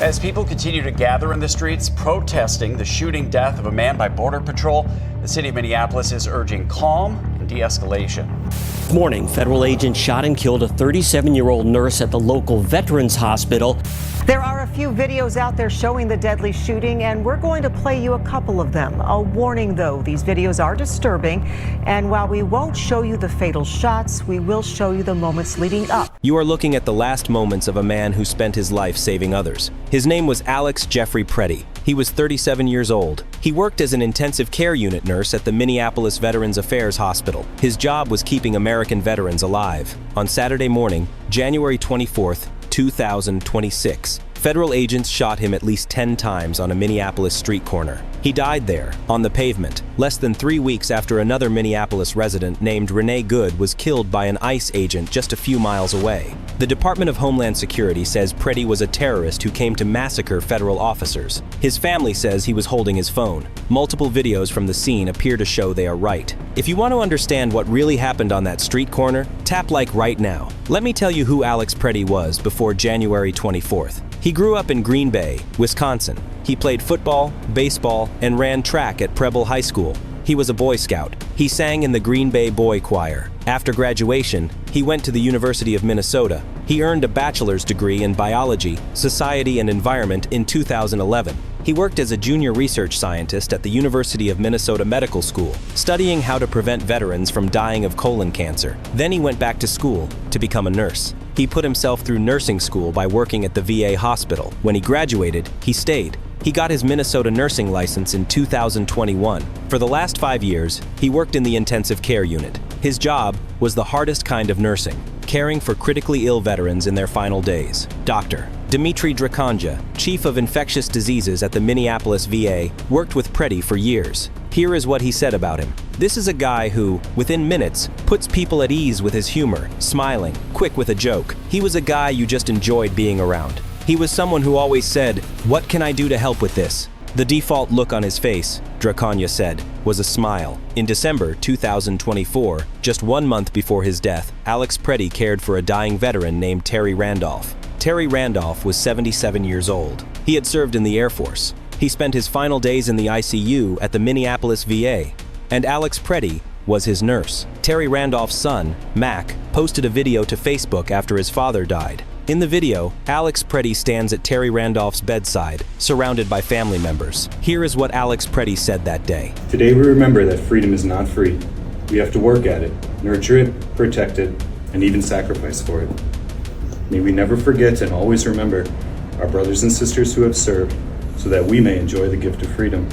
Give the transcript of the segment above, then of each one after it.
As people continue to gather in the streets protesting the shooting death of a man by Border Patrol, the city of Minneapolis is urging calm and de-escalation. This morning, federal agents shot and killed a 37-year-old nurse at the local Veterans Hospital. There are a few videos out there showing the deadly shooting, and we're going to play you a couple of them. A warning, though, these videos are disturbing, and while we won't show you the fatal shots, we will show you the moments leading up. You are looking at the last moments of a man who spent his life saving others. His name was Alex Pretti. He was 37 years old. He worked as an intensive care unit nurse at the Minneapolis Veterans Affairs Hospital. His job was keeping American veterans alive. On Saturday morning, January 24th, 2026, federal agents shot him at least 10 times on a Minneapolis street corner. He died there, on the pavement, less than 3 weeks after another Minneapolis resident named Renee Good was killed by an ICE agent just a few miles away. The Department of Homeland Security says Pretti was a terrorist who came to massacre federal officers. His family says he was holding his phone. Multiple videos from the scene appear to show they are right. If you want to understand what really happened on that street corner, tap like right now. Let me tell you who Alex Pretti was before January 24th. He grew up in Green Bay, Wisconsin. He played football, baseball, and ran track at Preble High School. He was a Boy Scout. He sang in the Green Bay Boy Choir. After graduation, he went to the University of Minnesota. He earned a bachelor's degree in biology, society, and environment in 2011. He worked as a junior research scientist at the University of Minnesota Medical School, studying how to prevent veterans from dying of colon cancer. Then he went back to school to become a nurse. He put himself through nursing school by working at the VA hospital. When he graduated, he stayed. He got his Minnesota nursing license in 2021. For the last 5 years, he worked in the intensive care unit. His job was the hardest kind of nursing, caring for critically ill veterans in their final days. Dr. Dmitry Drakanja, chief of infectious diseases at the Minneapolis VA, worked with Pretti for years. Here is what he said about him. This is a guy who, within minutes, puts people at ease with his humor, smiling, quick with a joke. He was a guy you just enjoyed being around. He was someone who always said, "What can I do to help with this?" The default look on his face, Drakanja said, was a smile. In December 2024, just 1 month before his death, Alex Pretti cared for a dying veteran named Terry Randolph. Terry Randolph was 77 years old. He had served in the Air Force. He spent his final days in the ICU at the Minneapolis VA, and Alex Pretti was his nurse. Terry Randolph's son, Mac, posted a video to Facebook after his father died. In the video, Alex Pretti stands at Terry Randolph's bedside, surrounded by family members. Here is what Alex Pretti said that day. Today we remember that freedom is not free. We have to work at it, nurture it, protect it, and even sacrifice for it. May we never forget and always remember our brothers and sisters who have served, so that we may enjoy the gift of freedom.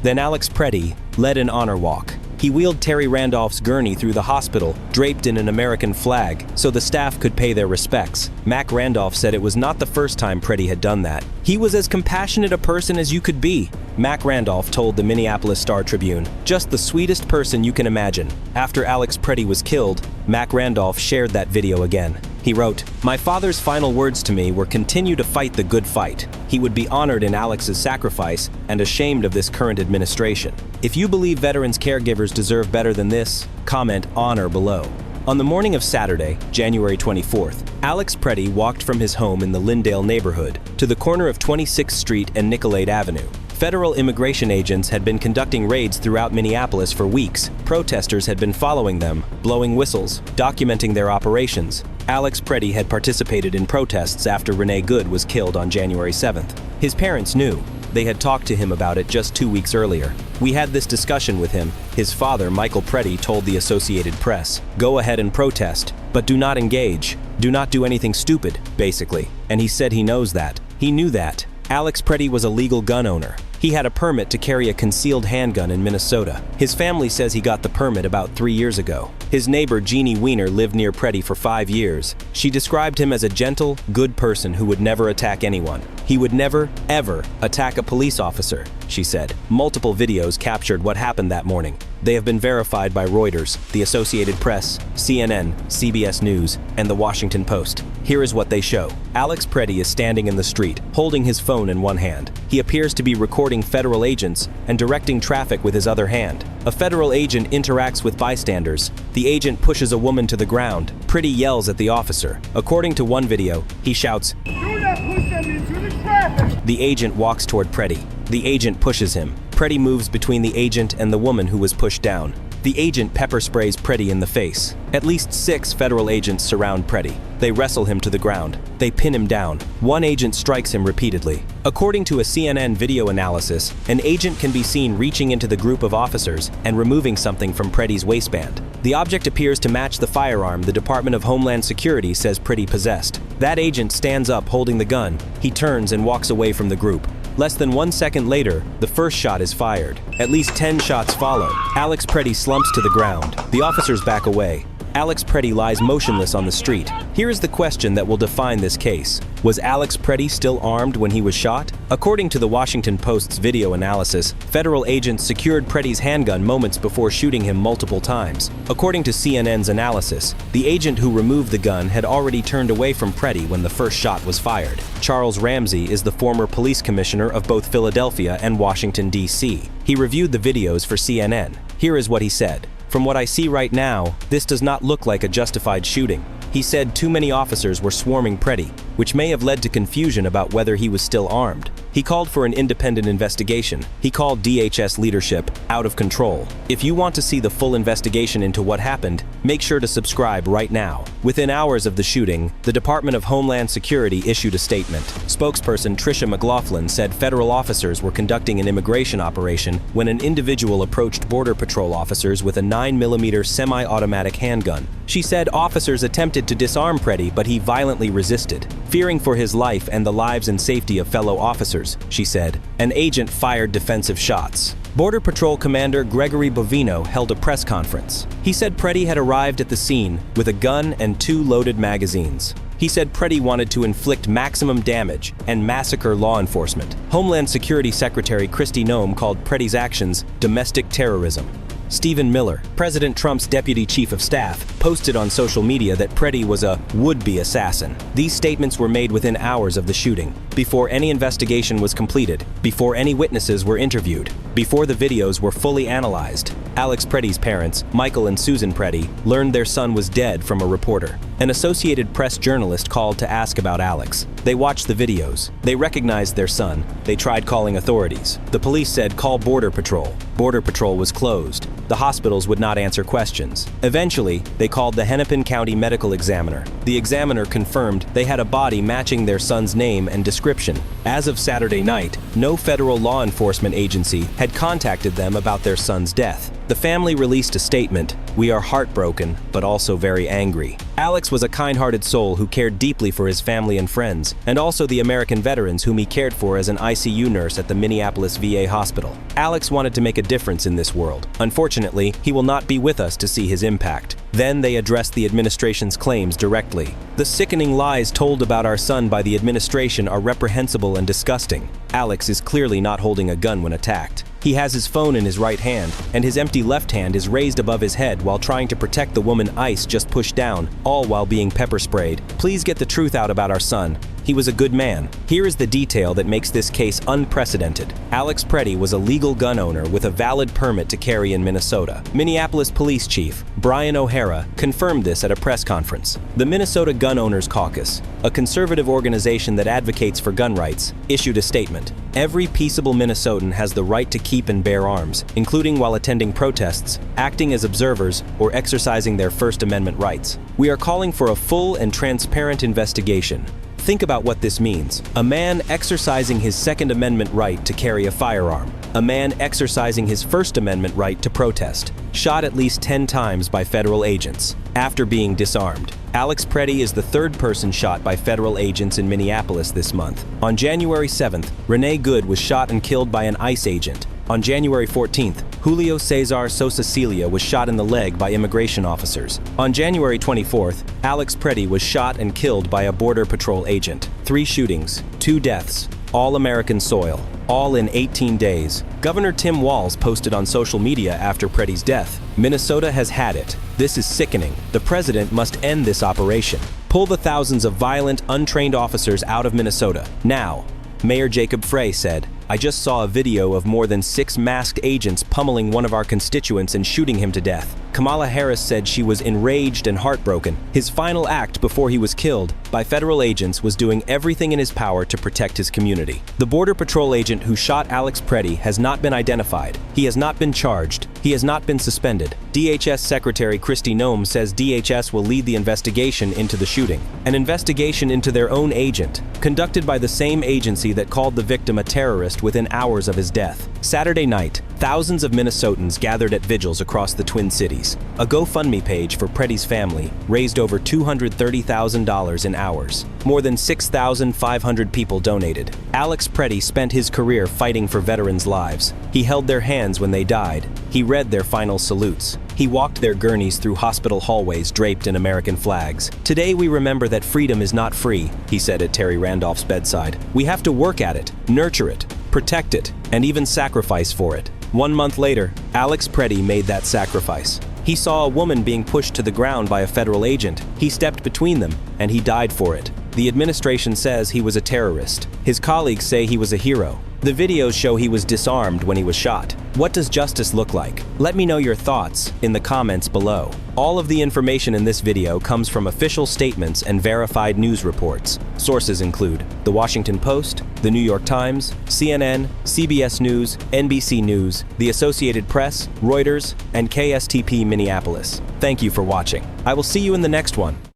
Then Alex Pretti led an honor walk. He wheeled Terry Randolph's gurney through the hospital, draped in an American flag, so the staff could pay their respects. Mac Randolph said it was not the first time Pretti had done that. He was as compassionate a person as you could be. Mac Randolph told the Minneapolis Star-Tribune, "Just the sweetest person you can imagine." After Alex Pretti was killed, Mac Randolph shared that video again. He wrote, "My father's final words to me were continue to fight the good fight. He would be honored in Alex's sacrifice and ashamed of this current administration. If you believe veterans' caregivers deserve better than this, comment honor below." On the morning of Saturday, January 24th, Alex Pretti walked from his home in the Lyndale neighborhood to the corner of 26th Street and Nicollet Avenue. Federal immigration agents had been conducting raids throughout Minneapolis for weeks. Protesters had been following them, blowing whistles, documenting their operations. Alex Pretti had participated in protests after Renee Good was killed on January 7th. His parents knew. They had talked to him about it just 2 weeks earlier. "We had this discussion with him," his father, Michael Pretti, told the Associated Press. "Go ahead and protest, but do not engage. Do not do anything stupid, basically." And he said he knows that. He knew that. Alex Pretti was a legal gun owner. He had a permit to carry a concealed handgun in Minnesota. His family says he got the permit about 3 years ago. His neighbor, Jeannie Weiner, lived near Pretti for 5 years. She described him as a gentle, good person who would never attack anyone. He would never, ever attack a police officer, she said. Multiple videos captured what happened that morning. They have been verified by Reuters, the Associated Press, CNN, CBS News, and the Washington Post. Here is what they show. Alex Pretti is standing in the street, holding his phone in one hand. He appears to be recording federal agents and directing traffic with his other hand. A federal agent interacts with bystanders. The agent pushes a woman to the ground. Pretti yells at the officer. According to one video, he shouts, "Do not push them into the traffic!" The agent walks toward Pretti. The agent pushes him. Pretti moves between the agent and the woman who was pushed down. The agent pepper sprays Pretti in the face. At least 6 federal agents surround Pretti. They wrestle him to the ground. They pin him down. One agent strikes him repeatedly. According to a CNN video analysis, an agent can be seen reaching into the group of officers and removing something from Pretti's waistband. The object appears to match the firearm the Department of Homeland Security says Pretti possessed. That agent stands up holding the gun. He turns and walks away from the group. Less than 1 second later, the first shot is fired. At least 10 shots follow. Alex Pretti slumps to the ground. The officers back away. Alex Pretti lies motionless on the street. Here is the question that will define this case. Was Alex Pretti still armed when he was shot? According to the Washington Post's video analysis, federal agents secured Pretti's handgun moments before shooting him multiple times. According to CNN's analysis, the agent who removed the gun had already turned away from Pretti when the first shot was fired. Charles Ramsey is the former police commissioner of both Philadelphia and Washington, D.C. He reviewed the videos for CNN. Here is what he said. "From what I see right now, this does not look like a justified shooting." He said too many officers were swarming Pretti, which may have led to confusion about whether he was still armed. He called for an independent investigation. He called DHS leadership out of control. If you want to see the full investigation into what happened, make sure to subscribe right now. Within hours of the shooting, the Department of Homeland Security issued a statement. Spokesperson Tricia McLaughlin said federal officers were conducting an immigration operation when an individual approached Border Patrol officers with a 9mm semi-automatic handgun. She said officers attempted to disarm Pretti, but he violently resisted. Fearing for his life and the lives and safety of fellow officers, she said, an agent fired defensive shots. Border Patrol Commander Gregory Bovino held a press conference. He said Pretti had arrived at the scene with a gun and 2 loaded magazines. He said Pretti wanted to inflict maximum damage and massacre law enforcement. Homeland Security Secretary Kristi Noem called Pretti's actions domestic terrorism. Stephen Miller, President Trump's deputy chief of staff, posted on social media that Pretti was a would-be assassin. These statements were made within hours of the shooting, before any investigation was completed, before any witnesses were interviewed, before the videos were fully analyzed. Alex Pretti's parents, Michael and Susan Pretti, learned their son was dead from a reporter. An Associated Press journalist called to ask about Alex. They watched the videos. They recognized their son. They tried calling authorities. The police said call Border Patrol. Border Patrol was closed. The hospitals would not answer questions. Eventually, they called the Hennepin County Medical Examiner. The examiner confirmed they had a body matching their son's name and description. As of Saturday night, no federal law enforcement agency had contacted them about their son's death. The family released a statement, "We are heartbroken, but also very angry." Alex was a kind-hearted soul who cared deeply for his family and friends, and also the American veterans whom he cared for as an ICU nurse at the Minneapolis VA hospital. Alex wanted to make a difference in this world. Unfortunately, he will not be with us to see his impact. Then they addressed the administration's claims directly. The sickening lies told about our son by the administration are reprehensible and disgusting. Alex is clearly not holding a gun when attacked. He has his phone in his right hand, and his empty left hand is raised above his head while trying to protect the woman ICE just pushed down, all while being pepper sprayed. Please get the truth out about our son. He was a good man. Here is the detail that makes this case unprecedented. Alex Pretti was a legal gun owner with a valid permit to carry in Minnesota. Minneapolis Police Chief Brian O'Hara confirmed this at a press conference. The Minnesota Gun Owners Caucus, a conservative organization that advocates for gun rights, issued a statement. Every peaceable Minnesotan has the right to keep and bear arms, including while attending protests, acting as observers, or exercising their First Amendment rights. We are calling for a full and transparent investigation. Think about what this means. A man exercising his Second Amendment right to carry a firearm. A man exercising his First Amendment right to protest. Shot at least 10 times by federal agents. After being disarmed. Alex Pretti is the 3rd person shot by federal agents in Minneapolis this month. On January 7th, Renee Good was shot and killed by an ICE agent. On January 14th, Julio Cesar Sosa-Celia was shot in the leg by immigration officers. On January 24th, Alex Pretti was shot and killed by a Border Patrol agent. 3 shootings, 2 deaths, all American soil, all in 18 days. Governor Tim Walz posted on social media after Pretti's death, "Minnesota has had it. This is sickening. The president must end this operation. Pull the thousands of violent, untrained officers out of Minnesota, now." Mayor Jacob Frey said, I just saw a video of more than 6 masked agents pummeling one of our constituents and shooting him to death. Kamala Harris said she was enraged and heartbroken. His final act before he was killed by federal agents was doing everything in his power to protect his community. The Border Patrol agent who shot Alex Pretti has not been identified. He has not been charged. He has not been suspended. DHS Secretary Kristi Noem says DHS will lead the investigation into the shooting. An investigation into their own agent, conducted by the same agency that called the victim a terrorist within hours of his death. Saturday night, thousands of Minnesotans gathered at vigils across the Twin Cities. A GoFundMe page for Pretti's family raised over $230,000 in hours. More than 6,500 people donated. Alex Pretti spent his career fighting for veterans' lives. He held their hands when they died. He read their final salutes. He walked their gurneys through hospital hallways draped in American flags. Today we remember that freedom is not free, he said at Terry Randolph's bedside. We have to work at it, nurture it, protect it, and even sacrifice for it. 1 month later, Alex Pretti made that sacrifice. He saw a woman being pushed to the ground by a federal agent. He stepped between them, and he died for it. The administration says he was a terrorist. His colleagues say he was a hero. The videos show he was disarmed when he was shot. What does justice look like? Let me know your thoughts in the comments below. All of the information in this video comes from official statements and verified news reports. Sources include The Washington Post, The New York Times, CNN, CBS News, NBC News, The Associated Press, Reuters, and KSTP Minneapolis. Thank you for watching. I will see you in the next one.